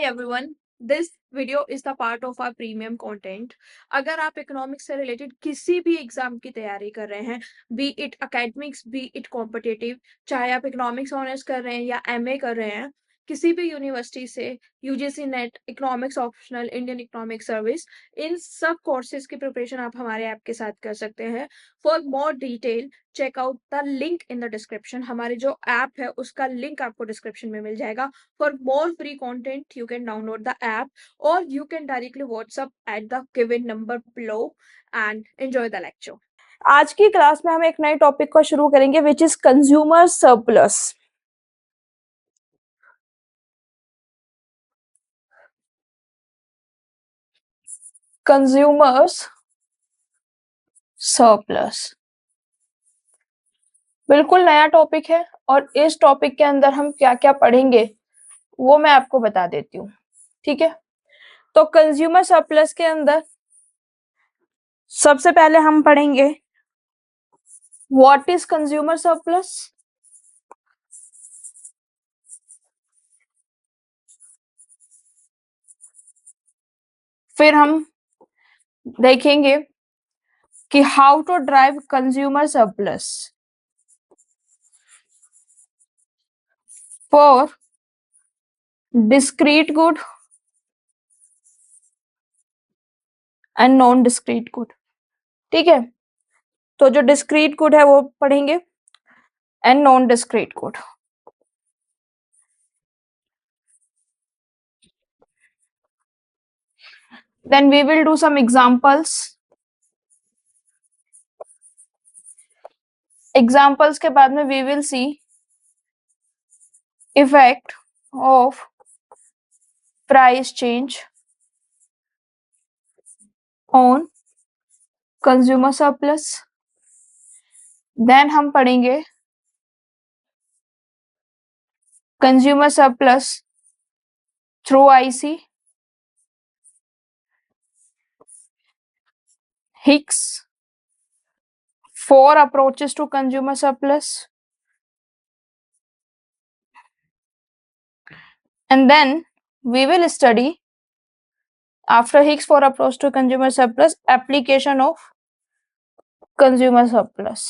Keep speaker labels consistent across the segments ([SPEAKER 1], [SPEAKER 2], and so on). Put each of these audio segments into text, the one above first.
[SPEAKER 1] everyone, this video is the part of our premium content. अगर आप economics से related किसी भी एग्जाम की तैयारी कर रहे हैं, B it academics B it competitive, चाहे आप इकोनॉमिक्स ऑनर्स कर रहे हैं या एमए कर रहे हैं, किसी भी यूनिवर्सिटी से, UGC NET, economics optional, Indian economic service, इन सब कोर्सेज की प्रिपरेशन आप हमारे ऐप के साथ कर सकते हैं. For more detail check out the link in the description. हमारे जो ऐप है उसका लिंक आपको डिस्क्रिप्शन में मिल जाएगा. For more free content, you can download the app or you can directly WhatsApp at the given number below and enjoy the lecture. आज की class में हम एक नए टॉपिक को शुरू करेंगे which is consumer surplus. Consumers surplus बिल्कुल नया टॉपिक है और इस टॉपिक के अंदर हम क्या क्या पढ़ेंगे वो मैं आपको बता देती हूँ. ठीक है, तो कंज्यूमर सरप्लस के अंदर सबसे पहले हम पढ़ेंगे व्हाट इज कंज्यूमर सरप्लस. फिर हम देखेंगे कि how to derive consumer surplus for discrete good and non discrete good. ठीक है, तो जो डिस्क्रीट गुड है वो पढ़ेंगे and non discrete good. Then we will do some examples के बाद में we will see effect of price change on consumer surplus. Then हम पढ़ेंगे consumer surplus through IC, Hicks, 4 approaches to consumer surplus, and then we will study after Hicks 4 approach to consumer surplus application of consumer surplus.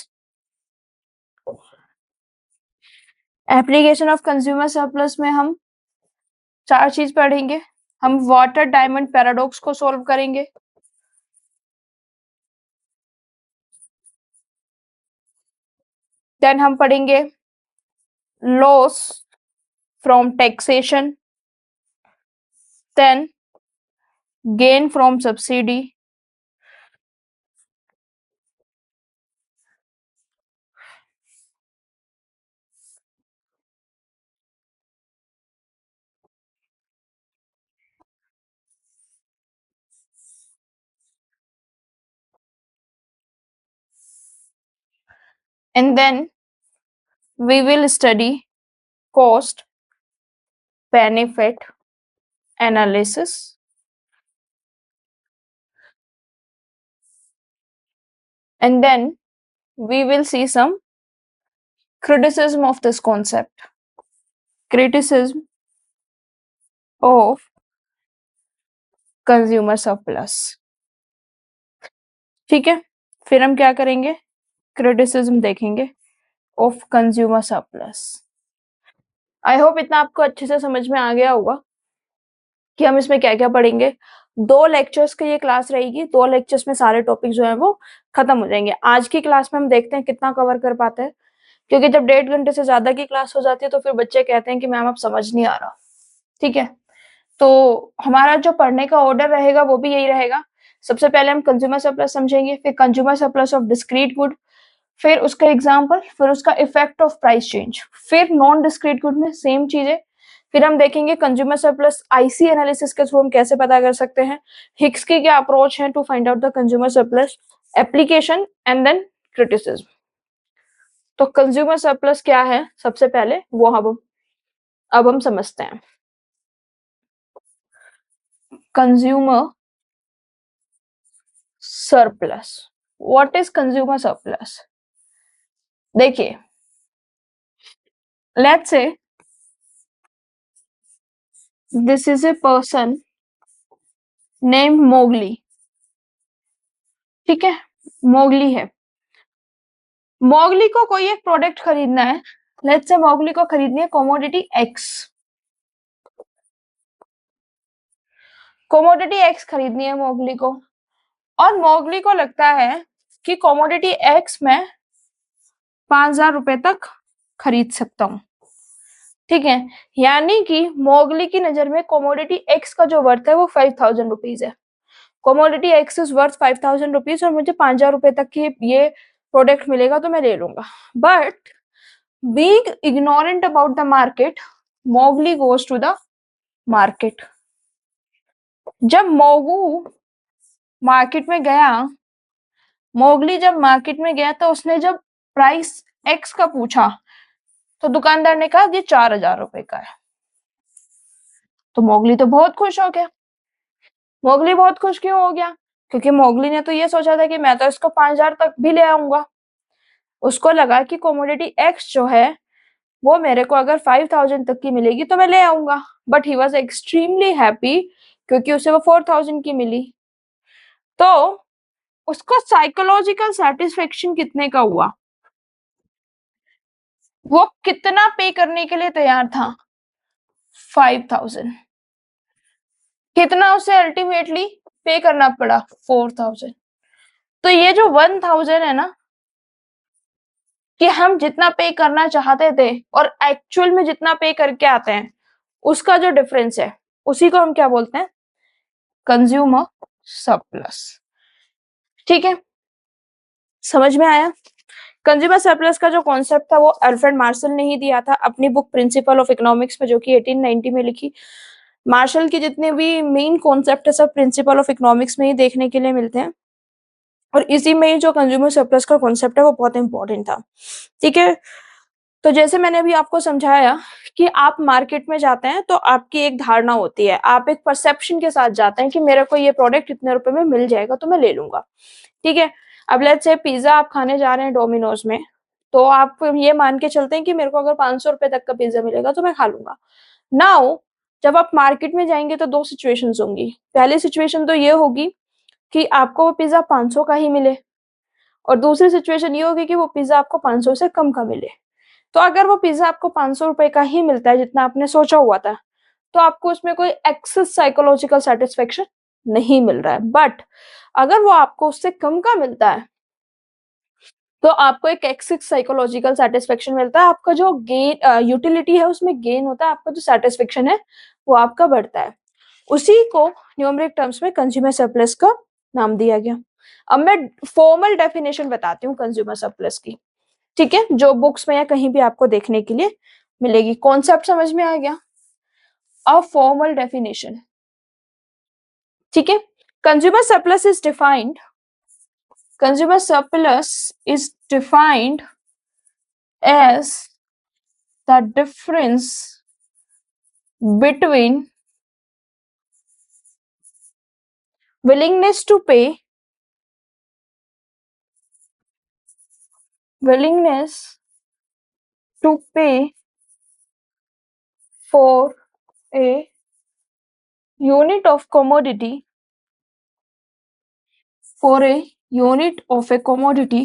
[SPEAKER 1] Application of consumer surplus में हम 4 चीज पढ़ेंगे. हम water diamond paradox को solve करेंगे. Then हम पढ़ेंगे loss from taxation, then gain from subsidy, and then we will study cost benefit analysis, and then we will see some criticism of this concept. Criticism of consumer surplus. ठीक है, फिर हम क्या करेंगे, criticism देखेंगे of consumer surplus. I hope इतना आपको अच्छे से समझ में आ गया होगा कि हम इसमें क्या क्या पढ़ेंगे. 2 लेक्चर्स की ये क्लास रहेगी. 2 लेक्चर्स में सारे टॉपिक जो है वो खत्म हो जाएंगे. आज की क्लास में हम देखते हैं कितना कवर कर पाते हैं, क्योंकि जब 1.5 घंटे से ज्यादा की क्लास हो जाती है तो फिर बच्चे कहते हैं कि मैम अब समझ नहीं आ रहा. ठीक है, तो हमारा जो पढ़ने का ऑर्डर रहेगा वो भी यही रहेगा. सबसे पहले हम कंज्यूमर सरप्लस समझेंगे, फिर consumer surplus of discrete good, फिर उसका एग्जांपल, फिर उसका इफेक्ट ऑफ प्राइस चेंज, फिर नॉन डिस्क्रीट गुड में सेम चीजें, फिर हम देखेंगे कंज्यूमर सरप्लस आईसी एनालिसिस के थ्रू हम कैसे पता कर सकते हैं, हिक्स की क्या अप्रोच है to find out the consumer surplus, application and then criticism. तो कंज्यूमर सरप्लस क्या है सबसे पहले वो अब हम समझते हैं. Consumer surplus, what is consumer surplus. देखिए, let's say this is a person name Mowgli. ठीक है, मोगली है। मोगली को कोई एक प्रोडक्ट खरीदना है। लेट्स से मोगली को खरीदनी है कमोडिटी एक्स। कमोडिटी एक्स खरीदनी है मोगली को, और मोगली को लगता है कि कमोडिटी एक्स में 5,000 रुपए तक खरीद सकता हूं। ठीक है, यानी कि मोगली की नजर में कमोडिटी एक्स का जो वर्थ है वो 5,000 रुपीज है। Commodity x is worth 5,000 rupees और मुझे 5,000 रुपए तक की ये प्रोडक्ट मिलेगा तो मैं ले लूंगा। But being ignorant about the market, Mowgli goes to the market. जब मोगू मार्केट में गया, मोगली जब मार्केट में गया तो उसने जब प्राइस एक्स का पूछा तो दुकानदार ने कहा ये 4,000 रुपए का है। तो मोगली तो बहुत खुश हो गया। मोगली बहुत खुश क्यों हो गया? क्योंकि मोगली ने तो ये सोचा था कि मैं तो इसको 5,000 तक भी ले आऊंगा। उसको लगा कि कमोडिटी एक्स जो है वो मेरे को अगर 5,000 तक की मिलेगी तो मैं ले आऊंगा। But he was extremely happy क्योंकि उसे वो 4,000 की मिली। तो उसको साइकोलॉजिकल सेटिस्फेक्शन कितने का हुआ? वो कितना पे करने के लिए तैयार था? 5,000। कितना उसे अल्टीमेटली पे करना पड़ा? 4,000। तो ये जो 1,000 है ना, कि हम जितना पे करना चाहते थे और एक्चुअल में जितना पे करके आते हैं उसका जो डिफरेंस है उसी को हम क्या बोलते हैं? Consumer surplus. ठीक है, समझ में आया? कंज्यूमर सरप्लस का जो कॉन्सेप्ट था वो अल्फ्रेड मार्शल ने ही दिया था अपनी बुक प्रिंसिपल ऑफ इकोनॉमिक्स में, जो कि 1890 में लिखी। मार्शल के जितने भी मेन कॉन्सेप्ट है सब प्रिंसिपल ऑफ इकोनॉमिक्स में ही देखने के लिए मिलते हैं, और इसी में ही जो कंज्यूमर सरप्लस का कॉन्सेप्ट है वो बहुत इंपॉर्टेंट था। ठीक है, तो जैसे मैंने अभी आपको समझाया कि आप मार्केट में जाते हैं तो आपकी एक धारणा होती है, आप एक परसेप्शन के साथ जाते हैं कि मेरे को ये प्रोडक्ट इतने रुपए में मिल जाएगा तो मैं ले लूंगा। ठीक है, अब लेट्स से पिज्जा आप खाने जा रहे हैं डोमिनोज में, तो आप ये मान के चलते हैं कि मेरे को अगर 500 रुपए तक का पिज्जा मिलेगा तो मैं खा लूंगा। नाउ जब आप मार्केट में जाएंगे तो दो सिचुएशंस होंगी। पहली सिचुएशन तो ये होगी कि आपको वो पिज्जा 500 का ही मिले, और दूसरी सिचुएशन ये होगी कि वो पिज्जा आपको 500 से कम का मिले। तो अगर वो पिज्जा आपको 500 रुपए का ही मिलता है जितना आपने सोचा हुआ था, तो आपको उसमें कोई एक्सेस साइकोलॉजिकल सेटिस्फेक्शन नहीं मिल रहा है। बट अगर वो आपको उससे कम का मिलता है तो आपको एक एक्सेस साइकोलॉजिकल सेटिस्फेक्शन मिलता है। आपका जो गेन यूटिलिटी है उसमें गेन होता है, आपका जो सेटिस्फेक्शन है वो आपका बढ़ता है। उसी को न्यूमरिक टर्म्स में कंज्यूमर सरप्लस का नाम दिया गया। अब मैं फॉर्मल डेफिनेशन बताती हूँ कंज्यूमर सरप्लस की। ठीक है, जो बुक्स में या कहीं भी आपको देखने के लिए मिलेगी। कॉन्सेप्ट समझ में आ गया? A formal definition. ठीक है, consumer surplus is defined, consumer surplus is defined as the difference between willingness to pay, willingness to pay for a unit of commodity, for a unit of a commodity,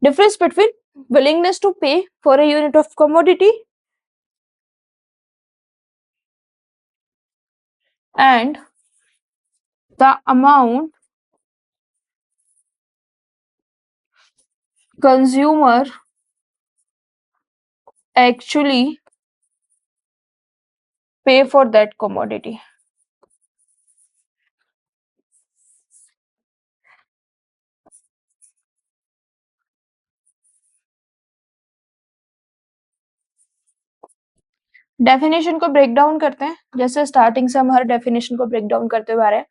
[SPEAKER 1] difference between willingness to pay for a unit of commodity and the amount consumer actually pay for that commodity. Definition को break down करते हैं, जैसे starting से हम हर definition को break down करते हुए आ रहे हैं।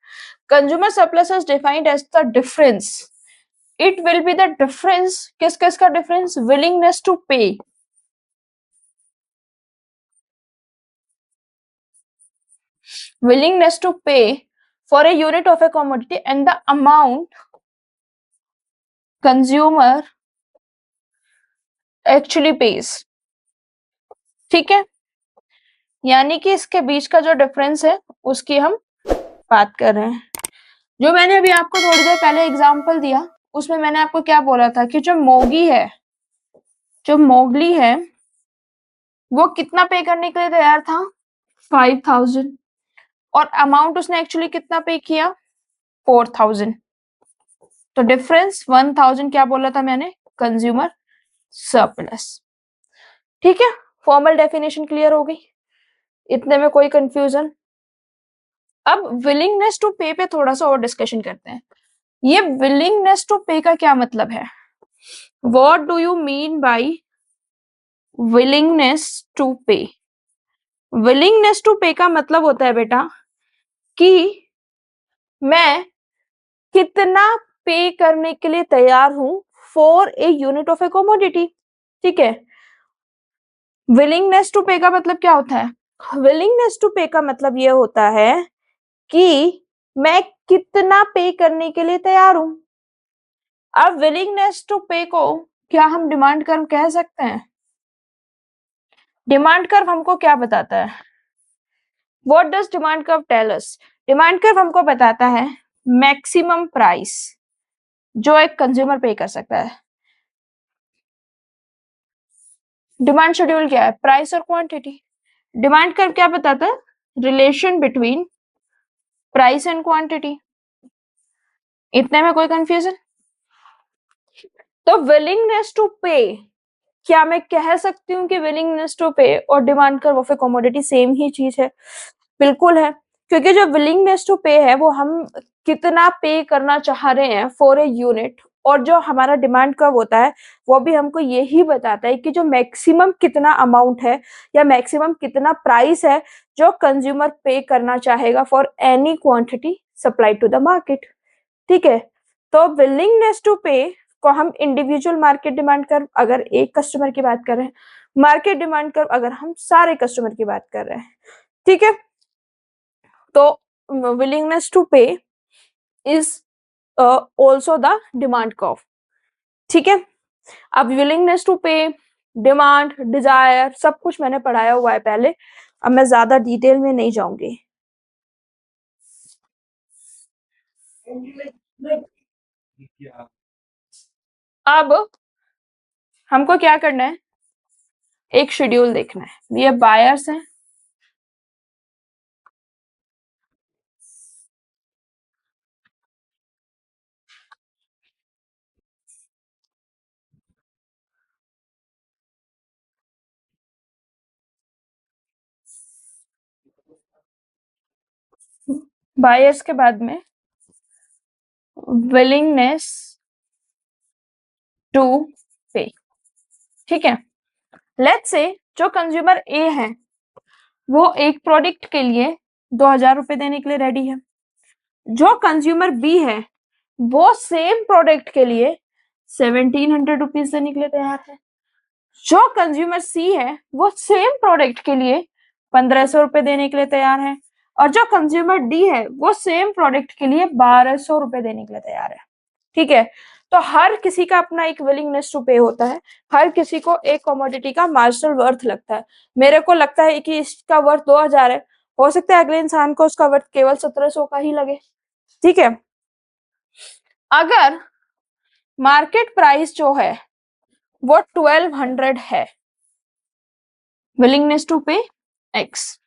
[SPEAKER 1] Consumer surplus is defined as the difference, it will be the difference, किस किस का difference? Willingness to pay, willingness to pay for a unit of a commodity and the amount consumer actually pays. ठीक है, यानी कि इसके बीच का जो डिफरेंस है उसकी हम बात कर रहे हैं। जो मैंने अभी आपको थोड़ी देर पहले एग्जांपल दिया उसमें मैंने आपको क्या बोला था कि जो मोगली है वो कितना पे करने के लिए तैयार था, 5000, और अमाउंट उसने एक्चुअली कितना पे किया, 4000। तो डिफरेंस 1000 क्या बोला था मैंने, कंज्यूमर सरप्लस। ठीक है, फॉर्मल डेफिनेशन क्लियर हो गई, इतने में कोई कंफ्यूजन। अब विलिंगनेस टू पे पे थोड़ा सा और डिस्कशन करते हैं। ये विलिंगनेस टू पे का क्या मतलब है, what do you mean by willingness to pay. Willingness to pay का मतलब होता है बेटा कि मैं कितना पे करने के लिए तैयार हूं for a unit of a commodity. ठीक है, विलिंगनेस टू पे का मतलब क्या होता है, विलिंगनेस टू पे का मतलब ये होता है कि मैं कितना पे करने के लिए तैयार हूं। अब विलिंगनेस टू पे को क्या हम डिमांड कर्व कह सकते हैं। डिमांड कर्व हमको क्या बताता है, what does demand curve tell us. Demand curve हमको बताता है मैक्सिमम प्राइस जो एक कंज्यूमर पे कर सकता है। डिमांड शेड्यूल क्या है, प्राइस और क्वांटिटी। डिमांड कर्व क्या बताता है, relation between price and quantity. इतने में कोई कंफ्यूजन। तो विलिंगनेस टू पे, क्या मैं कह सकती हूँ कि विलिंगनेस टू पे और demand curve of a commodity same ही चीज है, बिल्कुल है, क्योंकि जो विलिंगनेस टू पे है वो हम कितना पे करना चाह रहे हैं फॉर ए यूनिट, और जो हमारा डिमांड कर्व होता है वो भी हमको यही बताता है कि जो मैक्सिमम कितना अमाउंट है या मैक्सिमम कितना प्राइस है जो कंज्यूमर पे करना चाहेगा for any quantity supply to the market. ठीक है, तो विलिंगनेस टू पे को हम इंडिविजुअल मार्केट डिमांड कर्व अगर एक कस्टमर की बात कर रहे हैं, मार्केट डिमांड कर्व अगर हम सारे कस्टमर की बात कर रहे हैं। ठीक है, तो विलिंगनेस टू पे is also the demand curve. ठीक है, अब विलिंगनेस टू पे, डिमांड, डिजायर सब कुछ मैंने पढ़ाया हुआ है पहले, अब मैं ज्यादा डिटेल में नहीं जाऊंगी। अब हमको क्या करना है, एक शेड्यूल देखना है। ये बायर्स हैं, बायर्स के बाद में विलिंगनेस टू पे। ठीक है, लेट्स से जो कंज्यूमर ए है वो एक प्रोडक्ट के लिए 2000 रुपए देने के लिए रेडी है, जो कंज्यूमर बी है वो सेम प्रोडक्ट के लिए 1700 रुपीज देने के लिए तैयार है, जो कंज्यूमर सी है वो सेम प्रोडक्ट के लिए 1500 रुपए देने के लिए तैयार है, और जो कंज्यूमर डी है वो सेम प्रोडक्ट के लिए 1200 रुपए देने के लिए तैयार है। ठीक है, तो हर किसी का अपना एक विलिंगनेस टू पे होता है, हर किसी को एक कमोडिटी का मार्जिनल वर्थ लगता है। मेरे को लगता है कि इसका वर्थ 2000 है, हो सकता है अगले इंसान को उसका वर्थ केवल 1700 का ही लगे। ठीक है, अगर मार्केट प्राइस जो है वो 1200 है, विलिंगनेस टू पे एक्स,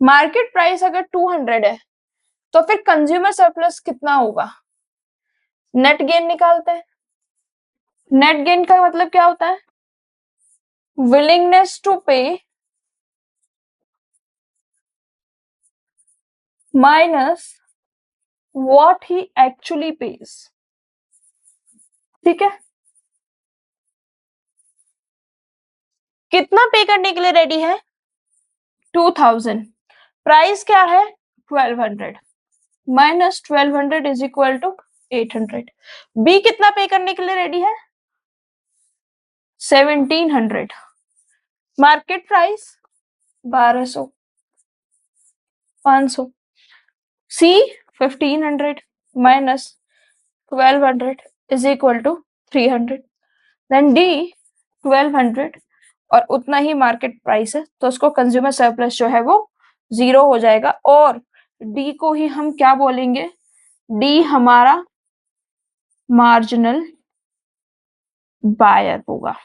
[SPEAKER 1] मार्केट प्राइस अगर 200 है तो फिर कंज्यूमर सरप्लस कितना होगा, नेट गेन निकालते हैं। नेट गेन का मतलब क्या होता है, विलिंगनेस टू पे minus what he actually page. ठीक है, कितना पे करने के लिए रेडी है, 2000, प्राइस क्या है 1200, minus 1200 is equal to 800। B कितना पे करने के लिए रेडी है, 1700, market price 1200, 500, C 1500 minus 1200 is equal to 300, then D 1200 और उतना ही मार्केट प्राइस है, तो उसको कंज्यूमर सरप्लस जो है वो 0 हो जाएगा। और डी को ही हम क्या बोलेंगे, डी हमारा मार्जिनल बायर होगा।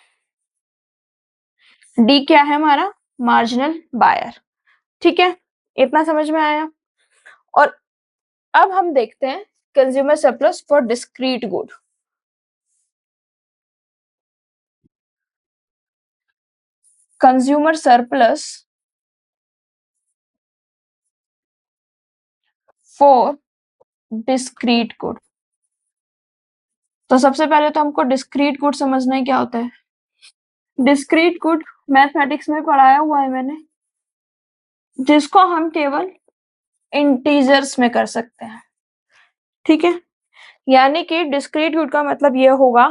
[SPEAKER 1] डी क्या है हमारा, मार्जिनल बायर। ठीक है, इतना समझ में आया। और अब हम देखते हैं consumer surplus for discrete good. Consumer surplus for discrete good. तो सबसे पहले तो हमको डिस्क्रीट गुड समझना है क्या होता है। डिस्क्रीट गुड मैथमेटिक्स में पढ़ाया हुआ है मैंने, जिसको हम केवल इंटीजर्स में कर सकते हैं। ठीक है, यानी कि डिस्क्रीट गुड का मतलब ये होगा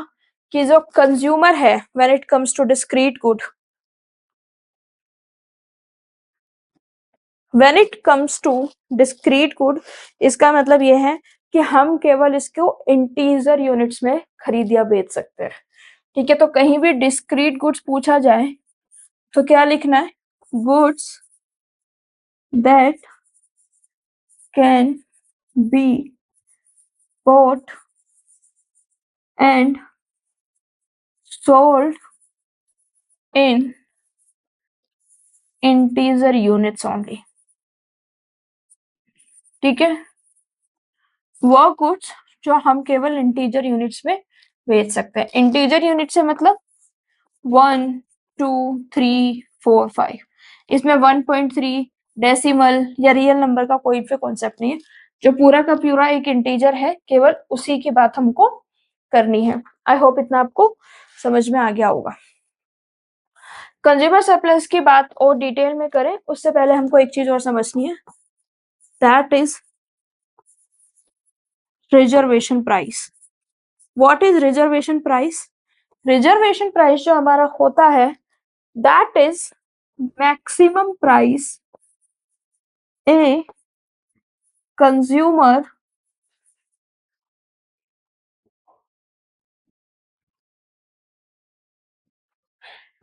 [SPEAKER 1] कि जो कंज्यूमर है when it comes to discrete good, when it comes to discrete good, इसका मतलब ये है कि हम केवल इसको इंटीजर यूनिट्स में खरीद या बेच सकते हैं। ठीक है, तो कहीं भी डिस्क्रीट गुड्स पूछा जाए तो क्या लिखना है, goods that can be bought and sold in integer units only। ठीक है, वो गुड्स जो हम केवल इंटीजर यूनिट्स में बेच सकते हैं। इंटीजर यूनिट से मतलब 1 2 3 4 5। इसमें 1.3 डेसिमल या रियल नंबर का कोई भी कॉन्सेप्ट नहीं है, जो पूरा का पूरा एक इंटीजर है, केवल उसी की बात हमको करनी है। आई होप इतना आपको समझ में आ गया होगा। कंज्यूमर सरप्लस की बात और डिटेल में करें उससे पहले हमको एक चीज और समझनी है, that is reservation price. What is reservation price? Reservation price जो हमारा होता है that is maximum price a consumer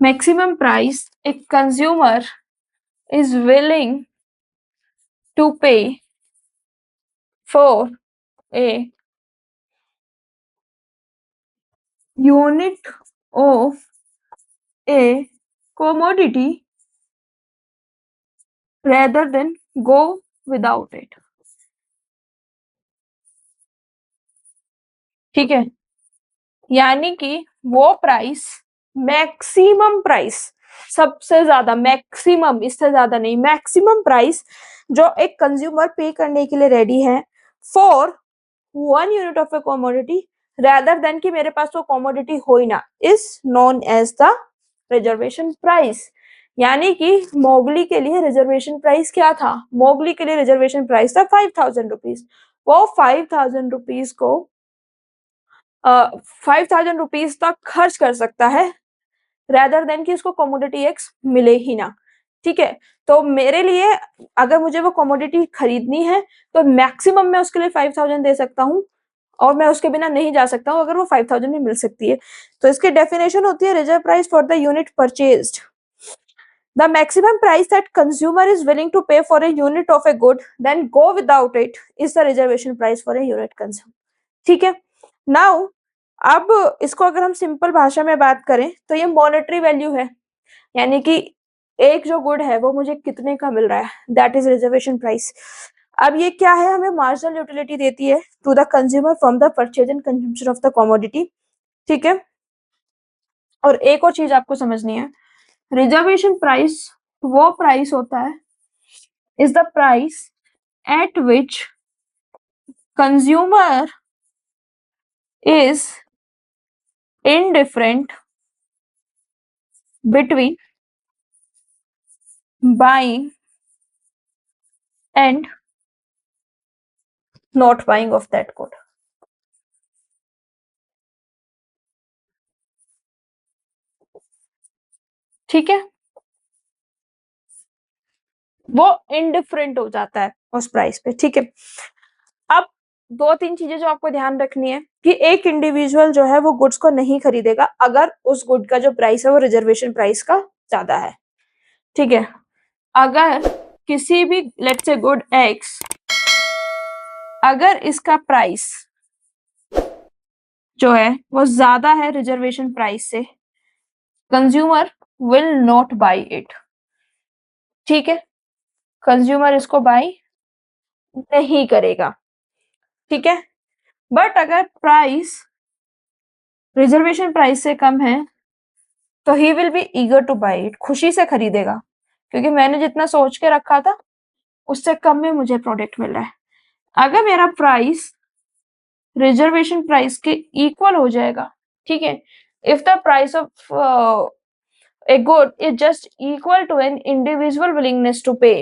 [SPEAKER 1] maximum price a consumer is willing to pay for a unit of a commodity rather than go without it। ठीक है, यानी कि वो price, maximum price, सबसे ज्यादा मैक्सिमम, इससे ज्यादा नहीं, मैक्सिमम प्राइस जो एक कंज्यूमर पे करने के लिए रेडी है for 1 unit of a commodity rather than कि मेरे पास वो कमोडिटी हो ही ना, is known as the reservation price. यानी कि मोगली के लिए रिजर्वेशन प्राइस क्या था, मोगली के लिए रिजर्वेशन प्राइस था 5000 रुपीज। वो 5000 रुपीज को 5000 रुपीज तक खर्च कर सकता है रेदर देन कि उसको कमोडिटी एक्स मिले ही ना। ठीक है, तो मेरे लिए अगर मुझे वो कमोडिटी खरीदनी है तो मैक्सिमम मैं उसके लिए 5000 दे सकता हूँ, और मैं उसके बिना नहीं जा सकता हूँ अगर वो 5000 में मिल सकती है। तो इसकी डेफिनेशन होती है reserve price for the unit purchased, the maximum price that consumer is willing to pay for a unit of a good than go without it is the reservation price for a unit consume. ठीक है, now अब इसको अगर हम simple भाषा में बात करें तो ये मॉनेटरी वैल्यू है, यानी कि एक जो गुड है वो मुझे कितने का मिल रहा है, दैट इज रिजर्वेशन प्राइस। अब ये क्या है, हमें मार्जिनल यूटिलिटी देती है to the consumer from the purchase and consumption of the commodity. ठीक है, और एक और चीज आपको समझनी है, रिजर्वेशन प्राइस वो प्राइस होता है, is the price at which consumer is indifferent between buying and not buying of that good। ठीक है, वो इंडिफरेंट हो जाता है उस प्राइस पे। ठीक है, अब दो तीन चीजें जो आपको ध्यान रखनी है कि एक इंडिविजुअल जो है वो गुड्स को नहीं खरीदेगा अगर उस गुड का जो प्राइस है वो रिजर्वेशन प्राइस का ज्यादा है, ठीक है। अगर किसी भी लेट्स से गुड एक्स, अगर इसका प्राइस जो है वो ज्यादा है रिजर्वेशन प्राइस से, consumer will not by it, ठीक है, कंज्यूमर इसको बाई नहीं करेगा, ठीक है। बट अगर प्राइस रिजर्वेशन प्राइस से कम है तो he will be eager two by it, खुशी से खरीदेगा, क्योंकि मैंने जितना सोच के रखा था उससे कम में मुझे प्रोडक्ट मिल रहा है। अगर मेरा प्राइस रिजर्वेशन प्राइस के इक्वल हो जाएगा, ठीक है, if the price of a good is just equal to an individual willingness to pay,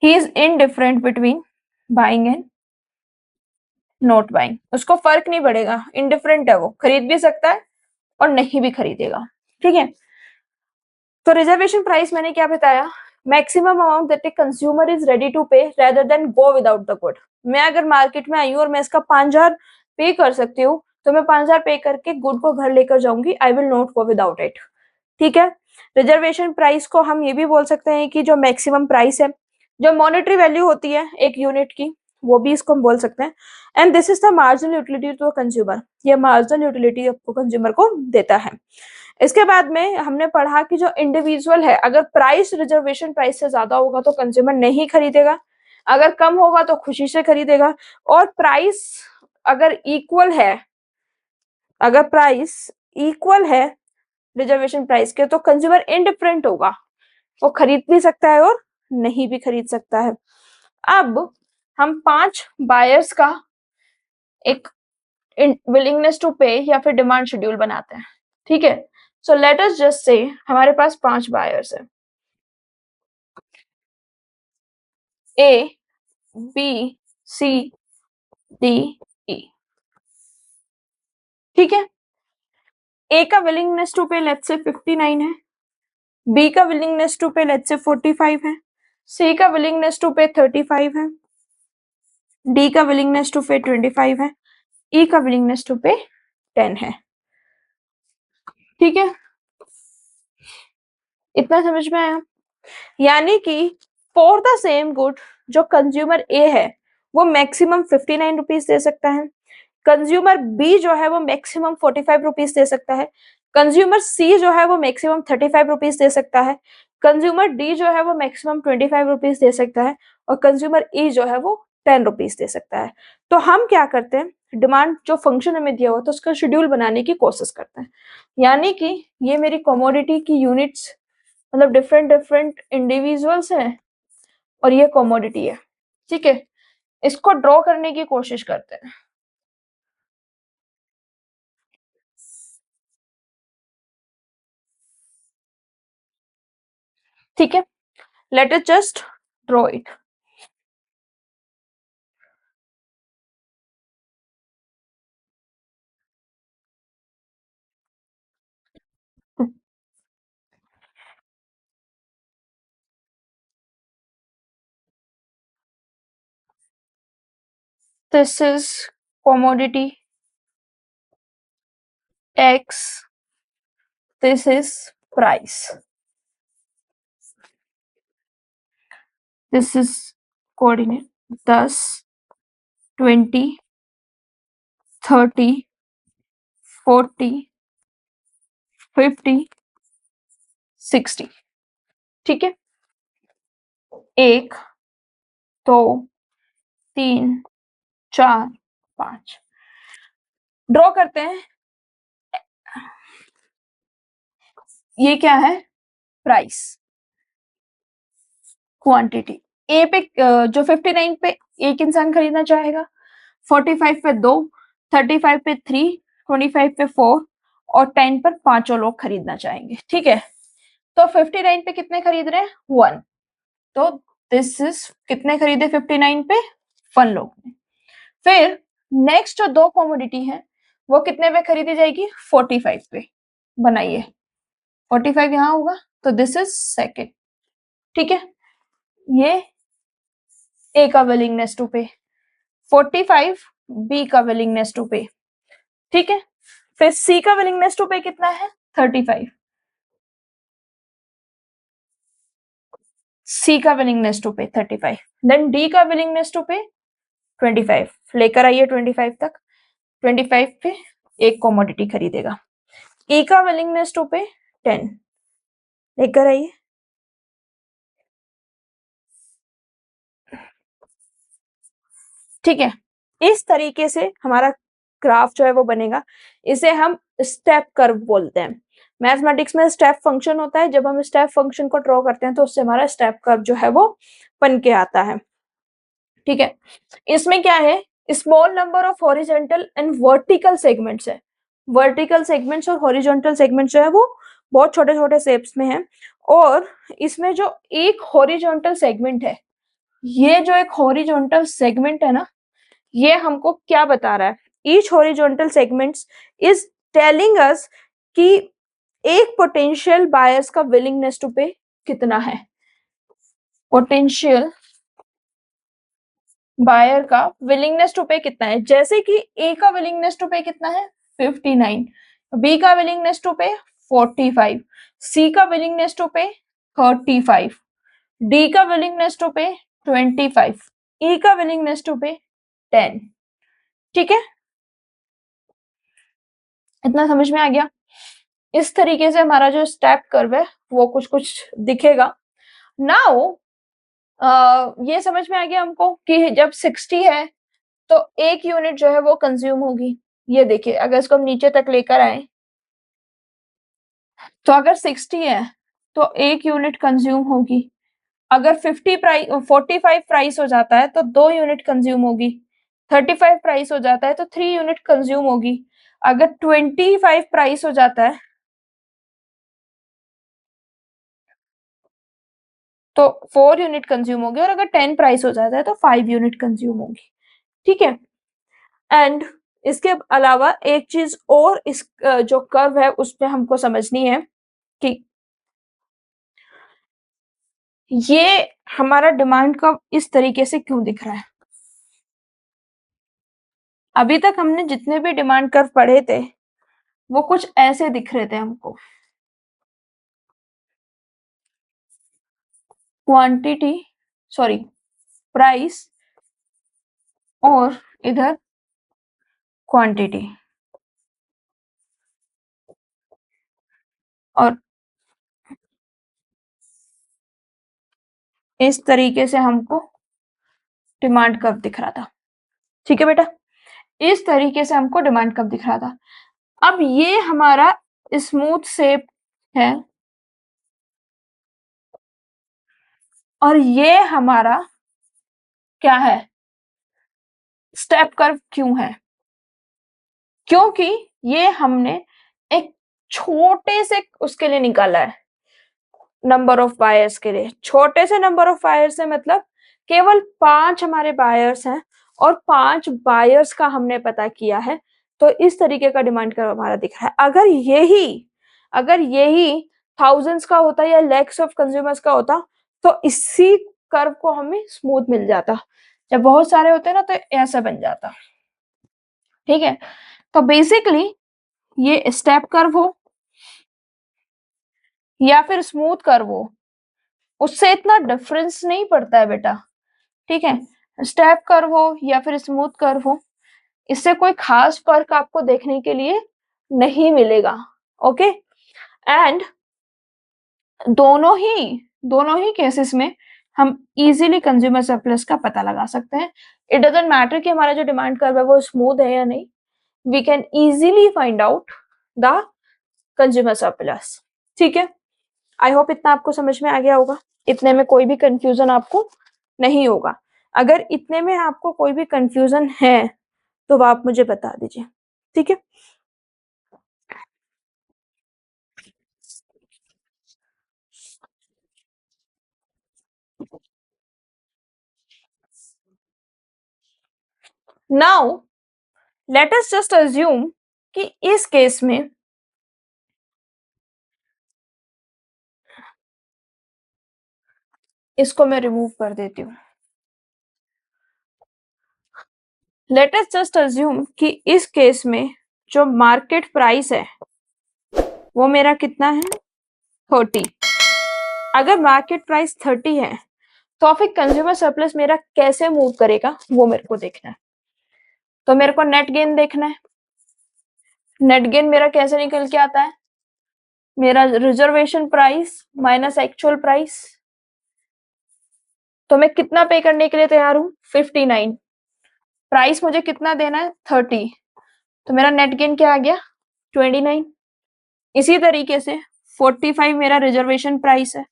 [SPEAKER 1] he is indifferent between buying and not buying, उसको फर्क नहीं पड़ेगा, इंडिफरेंट है, वो खरीद भी सकता है और नहीं भी खरीदेगा, ठीक है। तो रिजर्वेशन प्राइस मैंने क्या बताया, maximum amount that a consumer is ready to pay rather than go without the good. मैं अगर मार्केट में आई हूँ और मैं इसका 5,000 पे कर सकती हूँ तो मैं 5,000 पे करके गुड को घर लेकर जाऊंगी, I will not go without it, ठीक है। रिजर्वेशन प्राइस को हम ये भी बोल सकते हैं कि जो मैक्सिमम प्राइस है, जो मॉनेटरी वैल्यू होती है एक यूनिट की, वो भी इसको हम बोल सकते हैं। And this is the marginal utility to consumer, ये मार्जिनल यूटिलिटी आपको कंज्यूमर को देता है। इसके बाद में हमने पढ़ा कि जो इंडिविजुअल है, अगर प्राइस रिजर्वेशन प्राइस से ज्यादा होगा तो कंज्यूमर नहीं खरीदेगा, अगर कम होगा तो खुशी से खरीदेगा, और प्राइस अगर इक्वल है, अगर प्राइस इक्वल है रिजर्वेशन प्राइस के तो कंज्यूमर इंडिफरेंट होगा, वो खरीद भी सकता है और नहीं भी खरीद सकता है। अब हम 5 बायर्स का एक विलिंगनेस टू पे या फिर डिमांड शेड्यूल बनाते हैं, ठीक है। So let us just say हमारे पास 5 बायर्स है, A B C D E, ठीक है। ए का विलिंगनेस टू पे लेट्स से 59 है, बी का विलिंगनेस टू पे लेट्स से 45 है, सी का विलिंगनेस टू पे 35 है, डी का विलिंगनेस टू पे 25 है, ई का विलिंगनेस टू पे 10 है, ठीक है। इतना समझ में आया? यानी कि फॉर द सेम गुड जो कंज्यूमर ए है वो मैक्सिमम 59 रुपीज दे सकता है, कंज्यूमर बी जो है वो मैक्सिमम 45 रुपीज दे सकता है, कंज्यूमर सी जो है वो मैक्सिमम 35 रुपीज दे सकता है, कंज्यूमर डी जो है वो मैक्सिमम 25 रुपीज दे सकता है, और कंज्यूमर ई जो है वो 10 रुपीज दे सकता है। तो हम क्या करते हैं, डिमांड जो फंक्शन हमें दिया हुआ तो उसका शेड्यूल बनाने की कोशिश करते हैं। यानी कि ये मेरी कमोडिटी की यूनिट्स, मतलब डिफरेंट डिफरेंट इंडिविजुअल्स हैं और ये कमोडिटी है, ठीक है। इसको ड्रॉ करने की कोशिश करते हैं, ठीक है। Let us just draw it. This is commodity X. This is price. This is coordinate 10, 20, 30, 40, 50, 60, ठीक है। 1, 2, 3, 4, 5 ड्रॉ करते हैं। ये क्या है, प्राइस, क्वांटिटी। ए पे जो 59 पे एक इंसान खरीदना चाहेगा, 45 पे 2, 35 पे 3, 25 पे 4 और 10 पर 5 लोग खरीदना चाहेंगे, ठीक है। तो 59 पे कितने खरीद रहे हैं, 1, तो दिस इज कितने खरीदे 59 पे, 1 लोग ने। फिर नेक्स्ट जो 2 कमोडिटी है वो कितने पे खरीदी जाएगी, 45 पे। बनाइए, 45 यहाँ होगा तो दिस इज सेकेंड, ठीक है। ये ए का विलिंगनेस टू पे, 45 बी का विलिंगनेस टू पे, ठीक है। फिर सी का विलिंगनेस टू पे कितना है 35, सी का विलिंगनेस टू पे 35, देन डी का विलिंगनेस टू पे 25, लेकर आइए 25 तक, 25 पे एक कॉमोडिटी खरीदेगा। ई का विलिंगनेस टू पे 10, लेकर आइए, ठीक है। इस तरीके से हमारा ग्राफ जो है वो बनेगा, इसे हम स्टेप कर्व बोलते हैं। मैथमेटिक्स में स्टेप फंक्शन होता है, जब हम स्टेप फंक्शन को ड्रॉ करते हैं तो उससे हमारा स्टेप कर्व जो है वो बन के आता है, ठीक है। इसमें क्या है, small number of horizontal and vertical segments है, वर्टिकल सेगमेंट्स और हॉरिजॉन्टल सेगमेंट्स जो है वो बहुत छोटे छोटे शेप्स में है। और इसमें जो एक हॉरिजॉन्टल सेगमेंट है, ये जो एक हॉरिजॉन्टल सेगमेंट है ना, ये हमको क्या बता रहा है, each horizontal segments is telling us कि एक पोटेंशियल बायर्स का विलिंगनेस टू पे कितना है, पोटेंशियल बायर का विलिंगनेस टू पे कितना है। जैसे कि ए का विलिंगनेस टू पे कितना है 59, बी का विलिंगनेस टू पे 45, सी का विलिंगनेस टू पे 35, डी का विलिंगनेस टू पे 25, ई का विलिंगनेस टू पे 10, ठीक है। इतना समझ में आ गया। इस तरीके से हमारा जो स्टेप कर्व है वो कुछ कुछ दिखेगा। नाउ ये समझ में आ गया हमको कि जब 60 है तो एक यूनिट जो है वो कंज्यूम होगी। ये देखिए, अगर इसको हम नीचे तक लेकर आए तो अगर 60 है तो एक यूनिट कंज्यूम होगी। अगर 45 प्राइस हो जाता है तो 2 यूनिट कंज्यूम होगी। 35 प्राइस हो जाता है तो 3 यूनिट कंज्यूम होगी। अगर 25 प्राइस हो जाता है तो 4 यूनिट कंज्यूम होगी, और अगर 10 प्राइस हो जाता है तो 5 यूनिट कंज्यूम होगी, ठीक है। एंड इसके अलावा एक चीज और, इस जो कर्व है उस पे हमको समझनी है कि ये हमारा डिमांड कर्व इस तरीके से क्यों दिख रहा है। अभी तक हमने जितने भी डिमांड कर्व पढ़े थे वो कुछ ऐसे दिख रहे थे हमको, क्वांटिटी, सॉरी, प्राइस, और इधर क्वांटिटी, और इस तरीके से हमको डिमांड कर्व दिख रहा था, ठीक है बेटा। इस तरीके से हमको डिमांड कर्व दिख रहा था। अब ये हमारा स्मूथ शेप है और ये हमारा क्या है, स्टेप कर्व क्यों है, क्योंकि ये हमने एक छोटे से उसके लिए निकाला है, नंबर ऑफ बायर्स के लिए। छोटे से नंबर ऑफ बायर्स है मतलब केवल 5 हमारे बायर्स हैं और 5 बायर्स का हमने पता किया है, तो इस तरीके का डिमांड कर्व हमारा दिख रहा है। अगर यही थाउजेंड्स का होता या लैक्स ऑफ कंज्यूमर्स का होता तो इसी कर्व को हमें स्मूथ मिल जाता। जब बहुत सारे होते ना तो ऐसा बन जाता, ठीक है। तो बेसिकली ये स्टेप कर्व हो या फिर स्मूथ कर्व हो, उससे इतना डिफरेंस नहीं पड़ता है बेटा, ठीक है। स्टेप कर्व हो या फिर स्मूथ कर्व हो, इससे कोई खास फर्क आपको देखने के लिए नहीं मिलेगा, ओके। एंड दोनों ही केसेस में हम इजीली कंज्यूमर सरप्लस का पता लगा सकते हैं। इट डजंट मैटर कि हमारा जो डिमांड कर्व है वो स्मूथ है या नहीं, we can easily find out the consumer surplus, ठीक है। आई होप इतना आपको समझ में आ गया होगा, इतने में कोई भी कंफ्यूजन आपको नहीं होगा। अगर इतने में आपको कोई भी कंफ्यूजन है तो आप मुझे बता दीजिए, ठीक है। Now let us just assume कि इस केस में इसको मैं रिमूव कर देती हूँ। लेट अस जस्ट अज्यूम कि इस केस में जो मार्केट प्राइस है वो मेरा कितना है 30। अगर मार्केट प्राइस 30 है तो फिर कंज्यूमर सरप्लस मेरा कैसे मूव करेगा वो मेरे को देखना है। तो मेरे को नेट गेन देखना है। नेट गेन मेरा कैसे निकल के आता है, मेरा reservation price minus actual price. तो मैं कितना पे करने के लिए तैयार हूं 59, प्राइस मुझे कितना देना है 30, तो मेरा नेट गेन क्या आ गया 29। इसी तरीके से 45 मेरा रिजर्वेशन प्राइस है,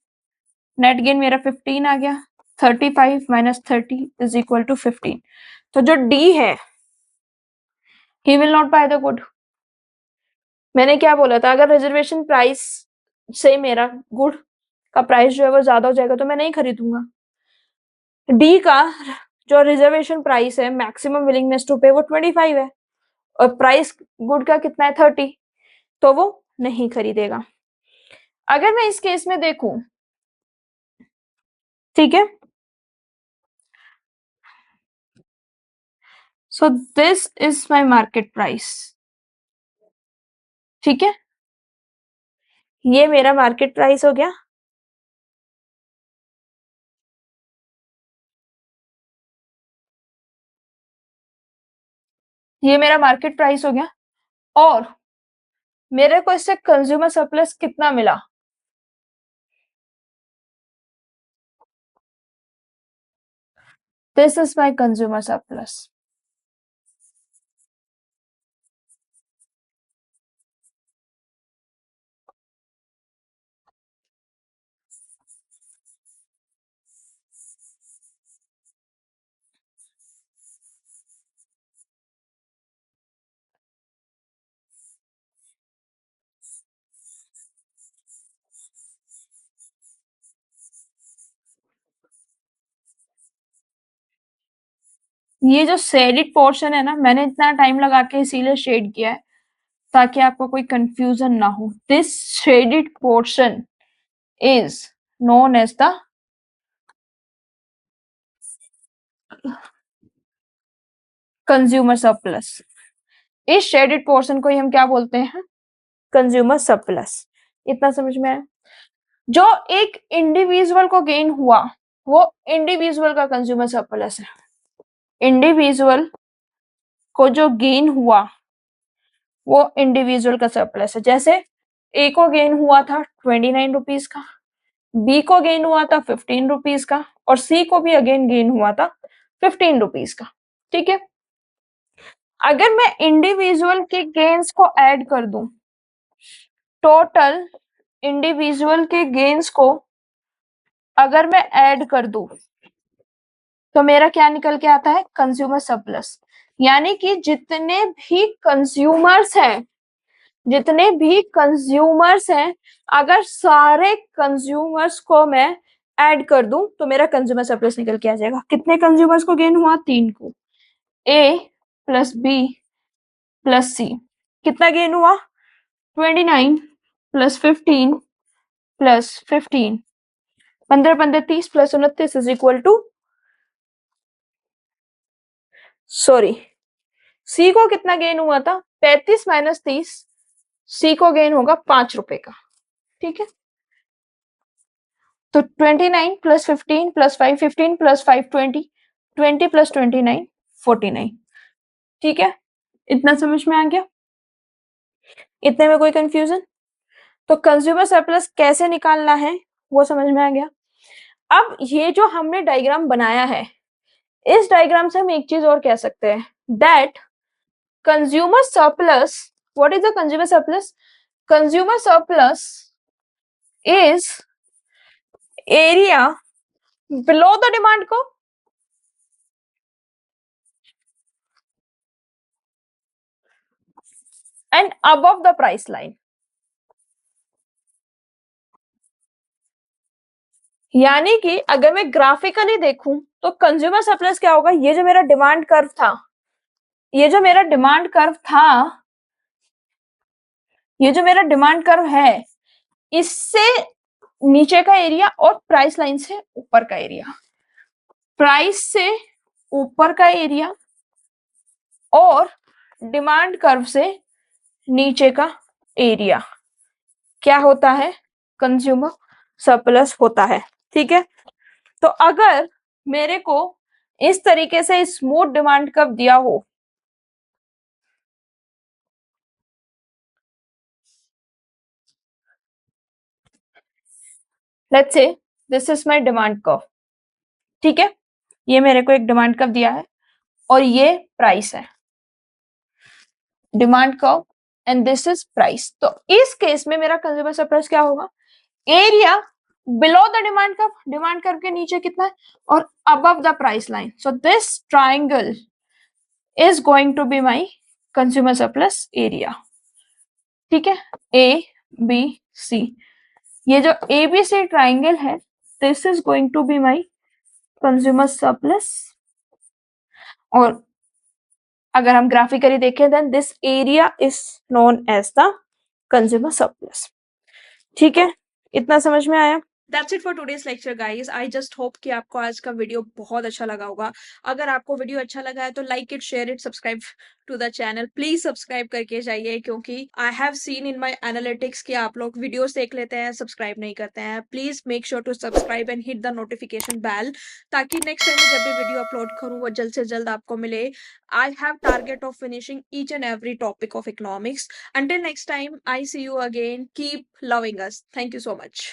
[SPEAKER 1] नेट गेन मेरा 15 आ गया। 35 माइनस 30 इज इक्वल टू 15। तो जो डी है he will not by the good. मैंने क्या बोला था, अगर रिजर्वेशन प्राइस से मेरा गुड का प्राइस जो है वो ज्यादा हो जाएगा तो मैं नहीं खरीदूंगा। डी का जो रिजर्वेशन प्राइस है मैक्सिमम विलिंगनेस टू पे वो 25 है और प्राइस गुड का कितना है 30, तो वो नहीं खरीदेगा। अगर मैं इस केस में देखूं, ठीक है, so this is my market price, ठीक है, ये मेरा मार्केट प्राइस हो गया। ये मेरा मार्केट प्राइस हो गया और मेरे को इससे कंज्यूमर सरप्लस कितना मिला, this is my consumer surplus. ये जो शेडिड पोर्शन है ना, मैंने इतना टाइम लगा के इसीलिए शेड किया है ताकि आपको कोई कंफ्यूजन ना हो। This shaded portion is known as the consumer surplus. इस शेडेड पोर्शन को ही हम क्या बोलते हैं, कंज्यूमर सरप्लस। इतना समझ में आया। जो एक इंडिविजुअल को गेन हुआ वो इंडिविजुअल का कंज्यूमर सरप्लस है। इंडिविजुअल को जो गेन हुआ वो इंडिविजुअल का सरप्लस है। जैसे ए को गेन हुआ था 29 रुपीज का, बी को गेन हुआ था 15 रुपीज का और सी को भी अगेन गेन हुआ था 15 रुपीज का, ठीक है। अगर मैं इंडिविजुअल के गेन्स को ऐड कर दूं, टोटल इंडिविजुअल के गेन्स को अगर मैं ऐड कर दूं तो मेरा क्या निकल के आता है कंज्यूमर सरप्लस। यानी कि जितने भी कंज्यूमर्स हैं अगर सारे कंज्यूमर्स को मैं ऐड कर दूं तो मेरा कंज्यूमर सरप्लस निकल के आ जाएगा। कितने कंज्यूमर्स को गेन हुआ, 3 को, A plus B plus C. कितना गेन हुआ 29 plus 15 plus 15, 15 15 30 plus 29 is equal to, sorry, C को कितना गेन हुआ था 35 माइनस 30, सी को गेन होगा 5 रुपए का, ठीक है। तो 29 प्लस 15 प्लस 5 15 प्लस 5 20, 20 प्लस 29 49, ठीक है। इतना समझ में आ गया, इतने में कोई कंफ्यूजन। तो कंज्यूमर सरप्लस कैसे निकालना है वो समझ में आ गया। अब ये जो हमने डायग्राम बनाया है इस डायग्राम से हम एक चीज और कह सकते हैं, that consumer surplus, what is the consumer surplus, consumer surplus is area below the demand को and above the price line. यानी कि अगर मैं ग्राफिकली देखूं तो कंज्यूमर सरप्लस क्या होगा, ये जो मेरा डिमांड कर्व था, ये जो मेरा डिमांड कर्व था, ये जो मेरा डिमांड कर्व है इससे नीचे का एरिया और प्राइस लाइन से ऊपर का एरिया, प्राइस से ऊपर का एरिया और डिमांड कर्व से नीचे का एरिया क्या होता है, कंज्यूमर सरप्लस होता है। ठीक है, तो अगर मेरे को इस तरीके से स्मूथ डिमांड कर्व दिया हो, let's say this is my demand curve. ठीक है, ये मेरे को एक डिमांड कर्व दिया है और ये प्राइस है, demand curve and this is price. तो इस केस में मेरा कंज्यूमर सरप्लस क्या होगा, area below the demand curve के नीचे कितना है और above the price line. So this triangle is going to be my consumer surplus area. ठीक है, ए बी सी, ये जो ए बी सी ट्राइंगल है, this is going to be my consumer surplus. और अगर हम ग्राफिकली देखें then this area is known as the consumer surplus. ठीक है, इतना समझ में आया। That's it for today's lecture guys. I just hope कि आपको आज का वीडियो बहुत अच्छा लगा होगा। अगर आपको वीडियो अच्छा लगा है तो like it, share it, subscribe to the channel. Please subscribe करके जाइए, क्योंकि I have seen in my analytics कि आप लोग वीडियोस देख लेते हैं, सब्सक्राइब नहीं करते हैं। Please make sure to subscribe and hit the notification bell, ताकि नेक्स्ट टाइम जब भी वीडियो अपलोड करूँ वो जल्द से जल्द आपको मिले। I have target of finishing each and every topic of economics. Until next time, I see you again. Keep loving us. Thank you so much.